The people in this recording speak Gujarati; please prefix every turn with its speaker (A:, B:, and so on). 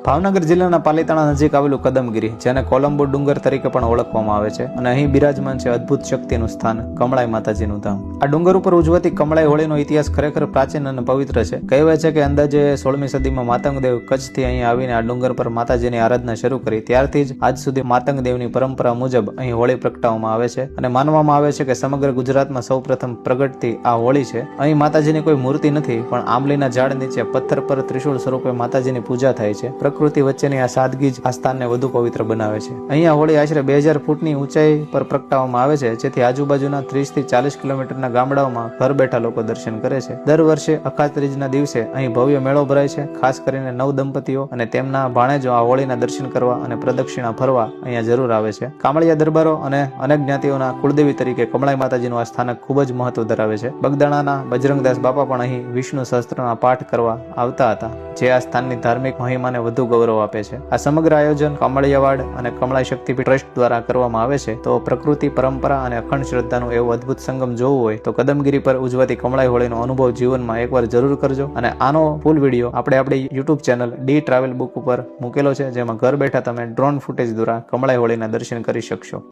A: ભાવનગર જિલ્લાના પાલીતાણા નજીક આવેલું કદમગીરી, જેને કોલંબો ડુંગર તરીકે પણ ઓળખવામાં આવે છે, અને અહીં બિરાજમાન છે અદ્ભુત શક્તિનું સ્થાન કમળાઈ માતાજીનું ધામ. આ ડુંગર ઉપર ઉજવાતી કમળાઈ હોળીનો ઇતિહાસ ખરેખર પ્રાચીન અને પવિત્ર છે. કહેવાય છે કે અંદાજે 16મી સદીમાં માતંગદેવ કચ્છથી અહીં આવીને આ ડુંગર પર માતાજીની આરાધના શરૂ કરી. ત્યારથી જ આજ સુધી માતંગદેવની પરંપરા મુજબ અહીં હોળી પ્રગટાવવામાં આવે છે, અને માનવામાં આવે છે કે સમગ્ર ગુજરાતમાં સૌપ્રથમ પ્રગટતી આ હોળી છે. અહીં માતાજીની કોઈ મૂર્તિ નથી, પણ આંબલીના ઝાડ નીચે પથ્થર પર ત્રિશૂળ સ્વરૂપે માતાજીની પૂજા થાય છે. પ્રકૃતિ વચ્ચેની આ સાદગી જ આ સ્થાનને વધુ પવિત્ર બનાવે છે. અહીંયા હોળી આશરે 2000 ફૂટની ઊંચાઈ પર પ્રગટાવવામાં આવે છે, જેથી આજુબાજુના 30 થી 40 કિલોમીટરના ગામડાઓમાં ઘર બેઠા લોકો દર્શન કરે છે. દર વર્ષે અખાત ત્રીજના દિવસે અહીં ભવ્ય મેળો ભરાય છે. ખાસ કરીને નવ દંપતીઓ અને તેમના ભાણેજો આ હોળીના દર્શન કરવા અને પ્રદક્ષિણા ફરવા અહીંયા જરૂર આવે છે. કામળિયા દરબારો અને અનેક જ્ઞાતિઓના કુળદેવી તરીકે કમળાઈ માતાજીનું આ સ્થાનક ખૂબ જ મહત્વ ધરાવે છે. બગદાણાના બજરંગદાસ બાપા પણ અહીં વિષ્ણુ સહસ્ત્રના પાઠ કરવા આવતા હતા, જે આ સ્થાનની ધાર્મિક મહિમાને વધુ ગૌરવ આપે છે. આ સમગ્ર આયોજન કમળિયાવાડ અને કમળાઈ શક્તિપીઠ ટ્રસ્ટ દ્વારા કરવામાં આવે છે. તો પ્રકૃતિ, પરંપરા અને અખંડ શ્રદ્ધાનું એવું અદ્ભુત સંગમ જોવું હોય તો કદમગીરી પર ઉજવાતી કમળાઈ હોળીનો અનુભવ જીવનમાં એકવાર જરૂર કરજો. અને આનો ફૂલ વિડીયો આપણે આપણી YouTube channel D travel book ઉપર મૂકેલો છે, જેમાં ઘર બેઠા તમે ડ્રોન ફૂટેજ દ્વારા કમળાઈ હોળીના દર્શન કરી શકશો.